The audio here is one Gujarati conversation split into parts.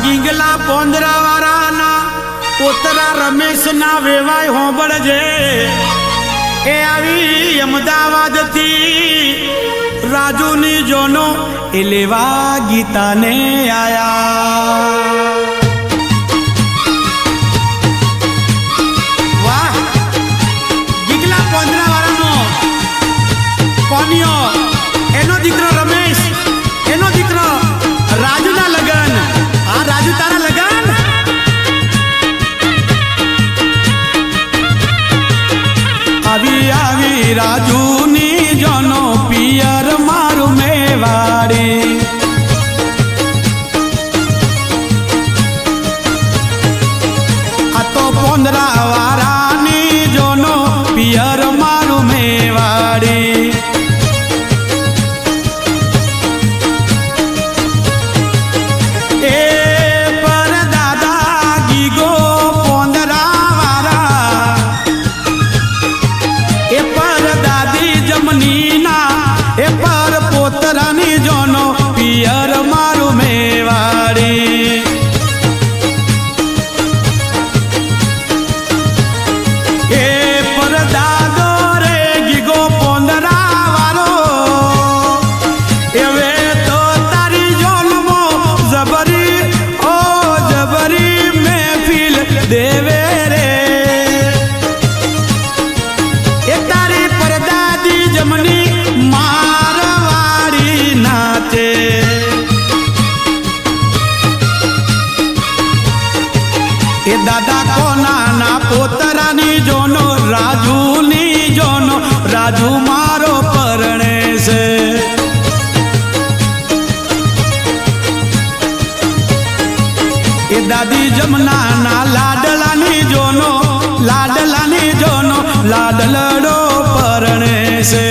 ગીંગલા પોંદરા વાળાના પોતરા રમેશ ના વેવાય હોંભળજે એ આવી અમદાવાદ થી રાજુની જોનો એ લેવા ગીતાને આયા વાહ ગીંગલા પોંદરા વાળાનો કોનિયો એનો દીકરો રમેશ એનો દીકરો રાજુના લગન આ રાજુ તારા લગન આવી આવી રાજુની જોનો પિયર મારું મેવાડી આ તો પોંદરા વાળાની જોનો પિયર મારું મેવાડી એ પર પોતરાની જોનો પિયર મારું મેવાડી એ પર દાદો રે ગીગો પોંદરા વાળો એવે તો તારી જોનમો જબરી ઓ જબરી મહેફિલ દેવે રે એ તારી પરદાદી જમની એ દાદા કોના ના પોતરાની જોનો રાજુની જોનો રાજુ મારો પરણે છે એ દાદી જમના ના લાડલાની જોનો લાડલડો પરણે છે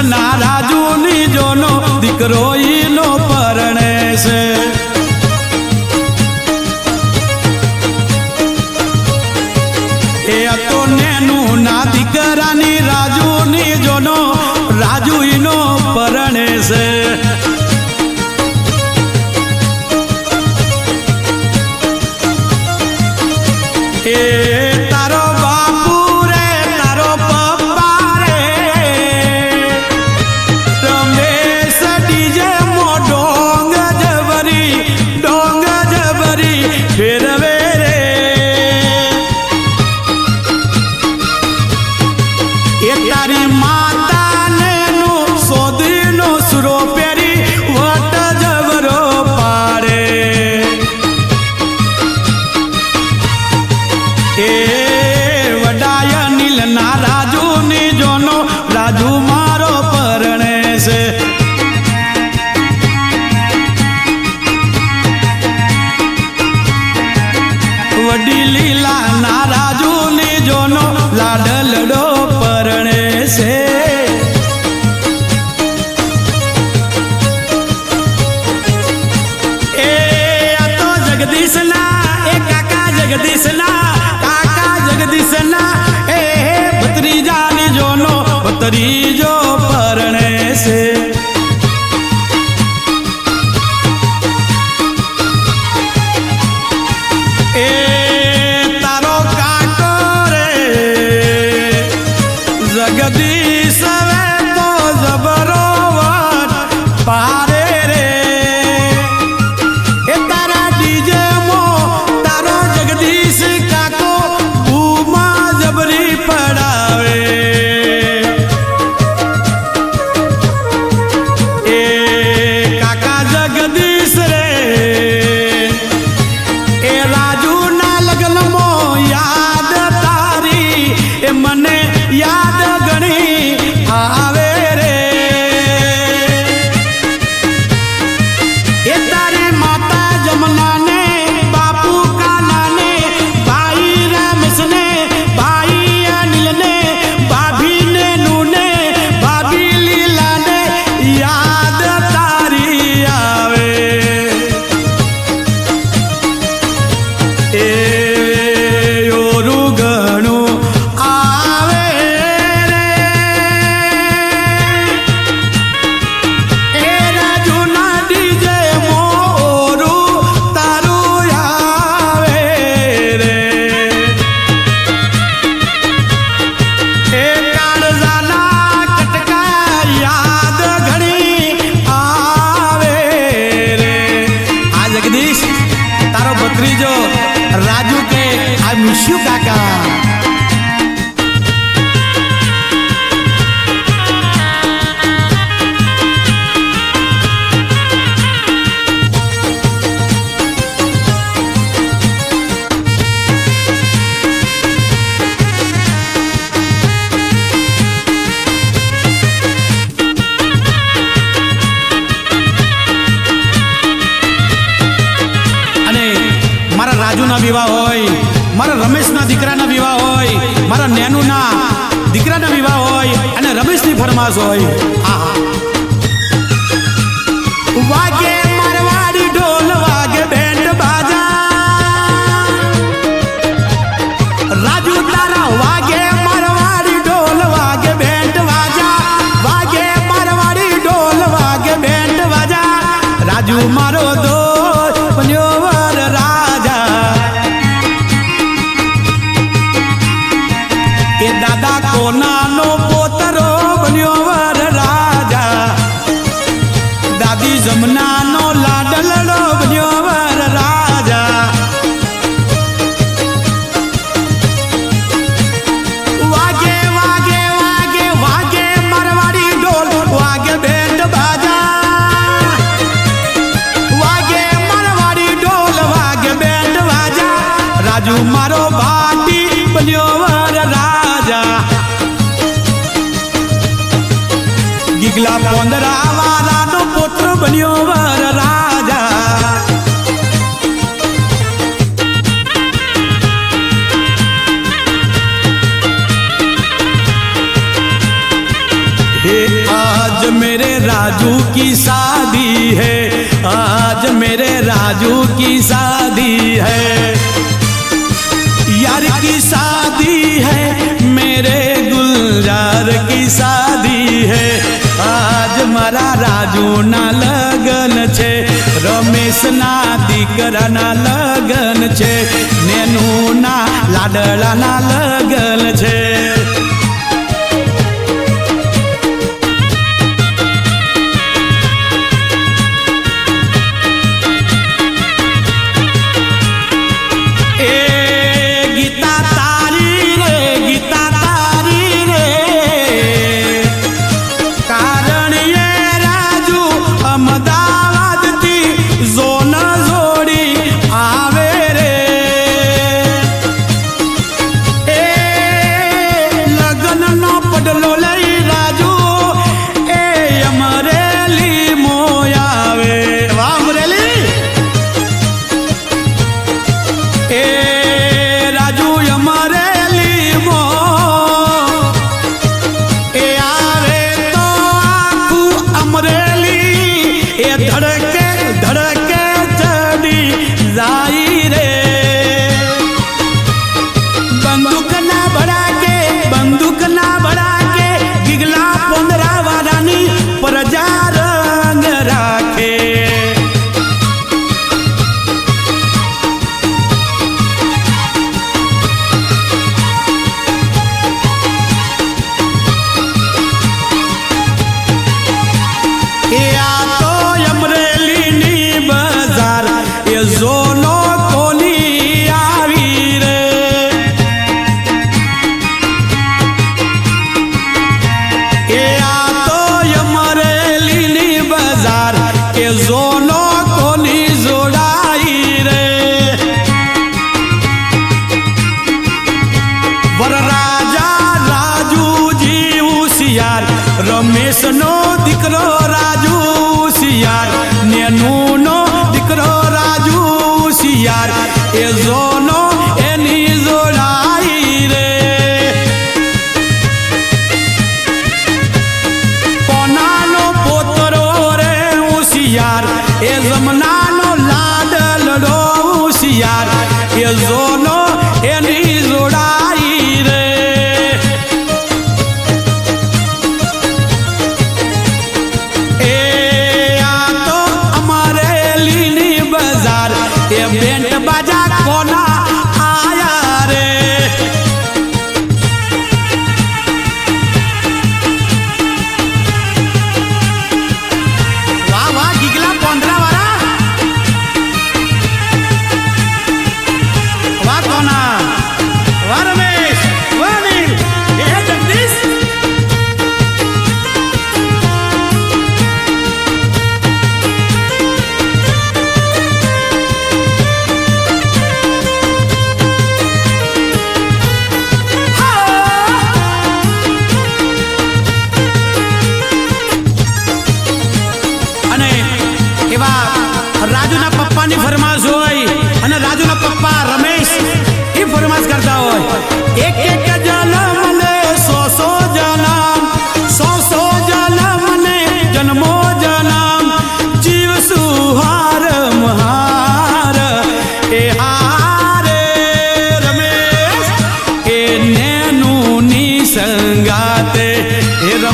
ના રાજુની જોનો દીકરો ઈનો પરણે છે એ તો નેનું ના દીકરાની રાજુની જોનો રાજુ ઈનો પરણે છે એ તારો બાપુ રે તારો પપ્પા રે રમેશ ડીજે મો ડોંગ જબરી ફેરવે રે એ તારી માતાને નું સોદીનો સુરો પેરી વટ જબરો પાડે એ વડાય નીલ ના રાજુની જોનો રાજુ મારો પરણે છે વડી લીલા ના રાજુની જોનો લાડલડો પરણે છે એ આ તો જગદીશના એ કાકા જગદીશના એ ભત્રીજાની જોનો ભત્રીજો પરણે છે એ તારો કાકો રે જગદીશ હવે તો જબરો વટ પારે રે એ તારા આઈ મિસ યુ કાકા. રાજુના વિવાહ હોય, મારા રમેશના દીકરાના વિવાહ હોય, મારા નેનુના દીકરાના વિવાહ હોય અને રમેશની ફરમાશ હોય. વાગે મારવાડી ઢોલ, વાગે બેન્ડ બાજા, રાજુ તારા વાગે મારવાડી ઢોલ, વાગે બેન્ડ બાજા, વાગે મારવાડી ઢોલ, વાગે બેન્ડ બાજા. રાજુ મારો દોસ્ત બન્યો વર રાજા. એ દાદા કોનાનો પોતરો બન્યો વર રાજા. દાદી જમનાનો લાડલડો બન્યો વર રાજા. વાગે વાગે વાગે વાગે મારવાડી ઢોલ, વાગે બેન્ડ બાજા, વાગે મારવાડી ઢોલ, વાગે બેન્ડ બાજા. રાજુ મારો ભાટી બન્યો વર રાજા. ગીગલા પોંદરા વાળાનો પુત્ર બન્યો વર રાજા. हे आज मेरे राजू की शादी है, आज मेरे राजू की शादी है, यार की शादी है, मेरे गुलजार की शादी है. आज मारा રાજુ ના લગન છે, રમેશ ના દીકરા ના લગન છે, નેનુ ના લાડલા ના લગન છે. રમેશ નો દીકરો રાજુ શિયાર, નેનુ નો દીકરો રાજુ શિયાર, એ જોનો એની જોડાઈ રે. કોનાનો પોતરો રે હોશિયાર, એ જમનાનો લાડલડો હોશિયાર, એ જોનો એની જોડાઈ રે.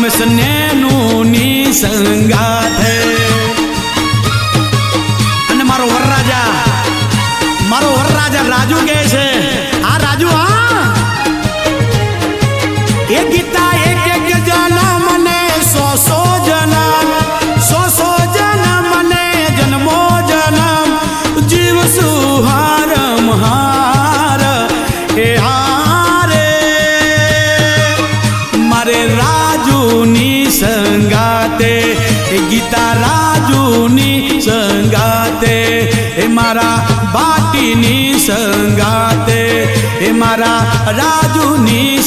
રમેશ નેનુની સંગાથે અને મારો વરરાજા રાજુ કહે છે આ રાજુ હા એ ગીતા એક એક જન્મ ને સો જન્મ ને જન્મો જન્મ જીવ સુહાર મહાર એ હારે મારે રાજુની સંગાતે એ ગીતા રાજુની સંગાતે એ મારા ભાટીની સંગાતે એ મારા રાજુની